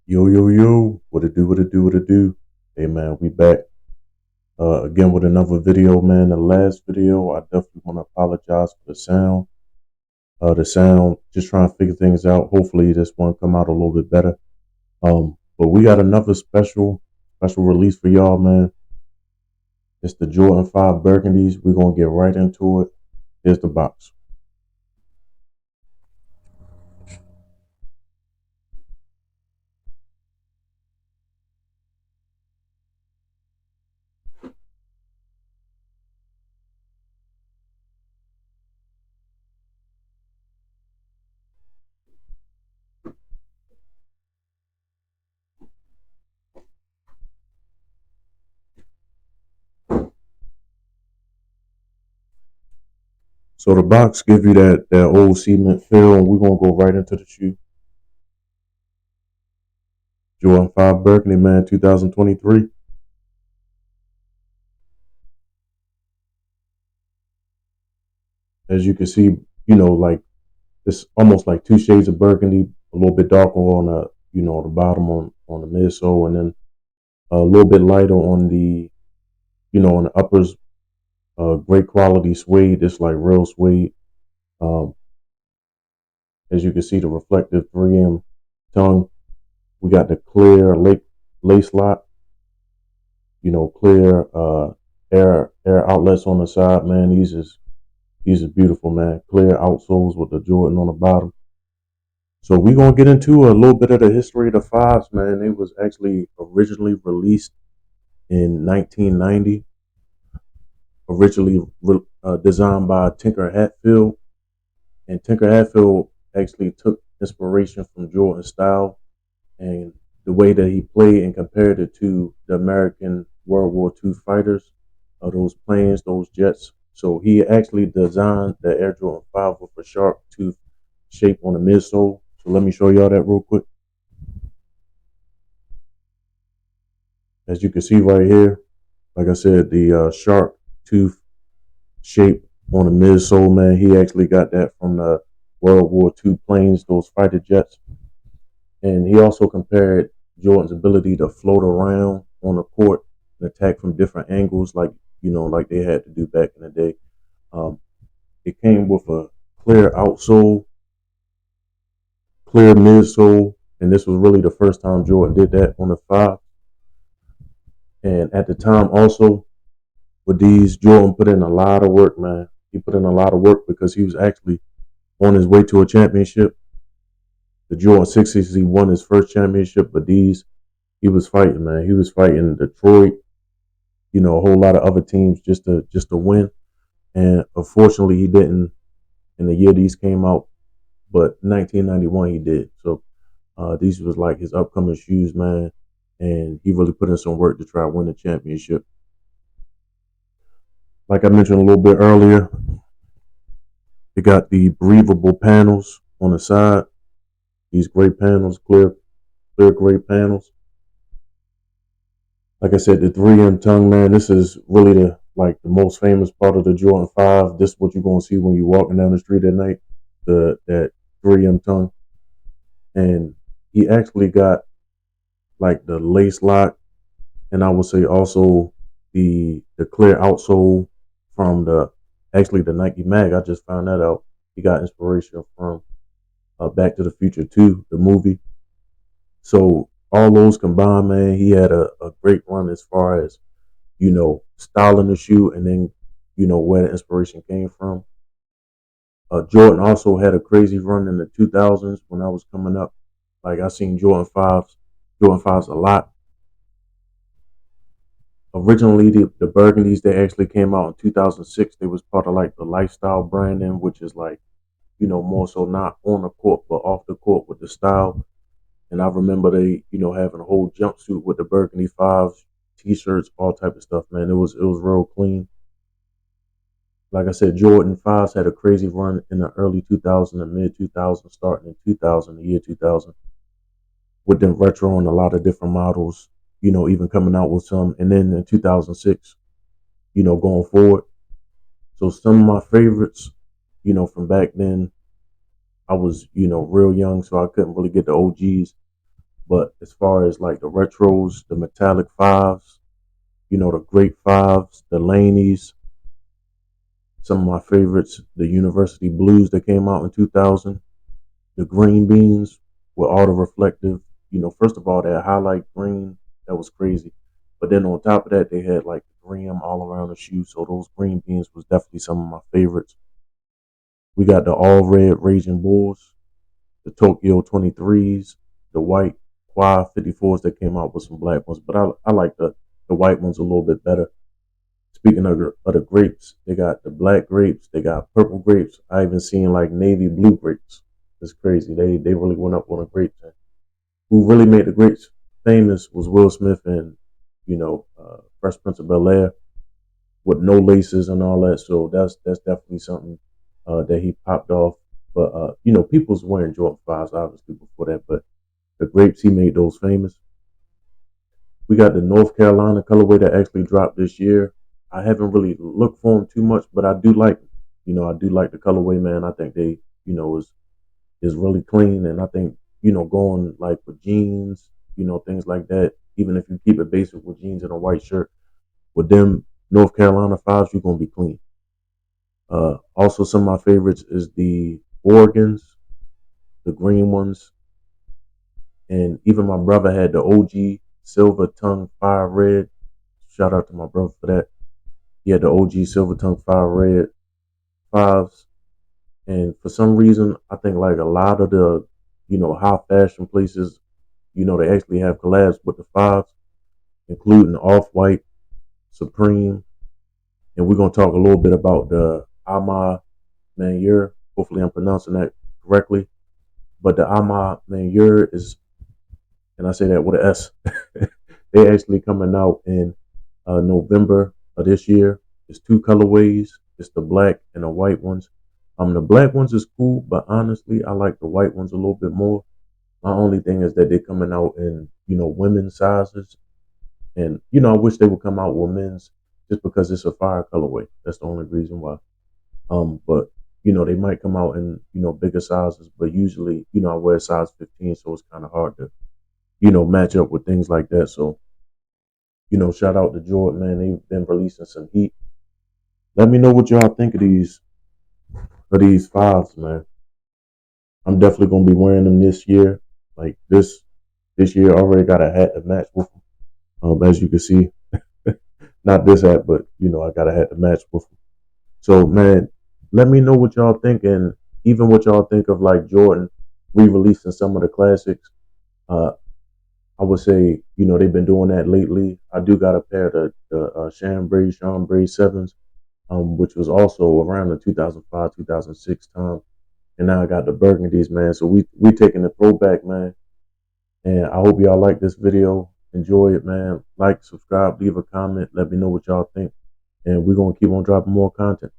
Yo, yo, yo, what it do, what it do, what it do. Hey man, we back again with another video, man. The last video, I definitely want to apologize for the sound. Just trying to figure things out. Hopefully this one come out a little bit better. But we got another special release for y'all, man. It's the Jordan 5 Burgundies. We're gonna get right into it. Here's the box. So the box give you that old cement feel, and we're gonna go right into the shoe. Jordan 5 Burgundy, man, 2023. As you can see, like it's almost like two shades of burgundy, a little bit darker on the bottom on the midsole, and then a little bit lighter on on the uppers. Great quality suede. It's like real suede. Um, as you can see, the reflective 3M tongue. We got the clear lace lock. Clear air outlets on the side. Man, these is beautiful, man. Clear outsoles with the Jordan on the bottom. So we're gonna get into a little bit of the history of the fives, man. It was actually originally released in 1990, originally designed by Tinker Hatfield, and Tinker Hatfield actually took inspiration from Jordan's style and the way that he played and compared it to the American World War II fighters, those planes, those jets. So he actually designed the Air Jordan 5 with a sharp tooth shape on the midsole. So let me show y'all that real quick. As you can see right here, like I said, the sharp tooth shape on the midsole, man, he actually got that from the World War II planes, those fighter jets. And he also compared Jordan's ability to float around on the court and attack from different angles, like they had to do back in the day. Um, it came with a clear outsole, clear midsole, and this was really the first time Jordan did that on the five. And at the time, also with these, Jordan put in a lot of work, man. He put in a lot of work because he was actually on his way to a championship. The Jordan 60s, he won his first championship, but these, he was fighting, man. He was fighting Detroit, a whole lot of other teams just to win. And unfortunately, he didn't in the year these came out, but 1991 he did. So these was like his upcoming shoes, man. And he really put in some work to try to win the championship. Like I mentioned a little bit earlier, they got the breathable panels on the side. These gray panels, clear gray panels. Like I said, the 3M tongue, man. This is really the most famous part of the Jordan 5. This is what you're gonna see when you're walking down the street at night. That 3M tongue, and he actually got like the lace lock, and I would say also the clear outsole from the Nike mag. I just found that out. He got inspiration from Back to the Future 2, the movie. So all those combined, man, he had a great run as far as styling the shoe, and then where the inspiration came from. Jordan also had a crazy run in the 2000s when I was coming up. Like I seen Jordan fives a lot. Originally, the Burgundies, they actually came out in 2006. They was part of like the lifestyle branding, which is like more so not on the court but off the court with the style. And I remember they having a whole jumpsuit with the Burgundy fives, t-shirts, all type of stuff. Man, it was real clean. Like I said, Jordan fives had a crazy run in the early 2000s and mid 2000s, starting in 2000, the year 2000, with them retro and a lot of different models. Even coming out with some, and then in 2006, going forward. So some of my favorites, from back then, I was real young, so I couldn't really get the OGs. But as far as like the retros, the metallic fives, the great fives, the Laneys, some of my favorites, the University Blues that came out in 2000, the green beans with all the reflective, first of all, that highlight green, that was crazy. But then on top of that, they had like green all around the shoe. So those green beans was definitely some of my favorites. We got the all red Raging Bulls, the Tokyo 23s, the white Quad 54s that came out with some black ones. But I like the white ones a little bit better. Speaking of the grapes, they got the black grapes, they got purple grapes. I even seen like navy blue grapes. It's crazy. They really went up on the grapes. And who really made the grapes famous was Will Smith and Fresh Prince of Bel Air with no laces and all that. So that's definitely something that he popped off. But people was wearing Jordan 5s obviously before that. But the grapes, he made those famous. We got the North Carolina colorway that actually dropped this year. I haven't really looked for them too much, but I do like them. I do like the colorway, man. I think they, is really clean, and I think going like with jeans, things like that. Even if you keep it basic with jeans and a white shirt, with them North Carolina fives, you're gonna be clean. Also, some of my favorites is the Oregons, the green ones, and even my brother had the OG Silver Tongue Fire Red. Shout out to my brother for that. He had the OG Silver Tongue Fire Red fives. And for some reason, I think like a lot of the, high fashion places, they actually have collabs with the fives, including Off White, Supreme. And we're going to talk a little bit about the Ama Manure. Hopefully, I'm pronouncing that correctly. But the Ama Manure is, and I say that with an S, they actually coming out in November of this year. It's two colorways. It's the black and the white ones. The black ones is cool, but honestly, I like the white ones a little bit more. My only thing is that they're coming out in, women's sizes. And, I wish they would come out with men's just because it's a fire colorway. That's the only reason why. But, they might come out in, bigger sizes, but usually, I wear size 15, so it's kind of hard to, match up with things like that. So, shout out to Jordan, man. They've been releasing some heat. Let me know what y'all think of these fives, man. I'm definitely gonna be wearing them this year. Like this year, I already got a hat to match with them. As you can see, not this hat, but I got a hat to match with them. So, man, let me know what y'all think, and even what y'all think of like Jordan re-releasing some of the classics. Uh, I would say, they've been doing that lately. I do got a pair of the Chambray 7s, which was also around the 2005, 2006 time. And now I got the Burgundies, man. So we taking the throwback, man. And I hope y'all like this video. Enjoy it, man. Like, subscribe, leave a comment. Let me know what y'all think. And we're going to keep on dropping more content.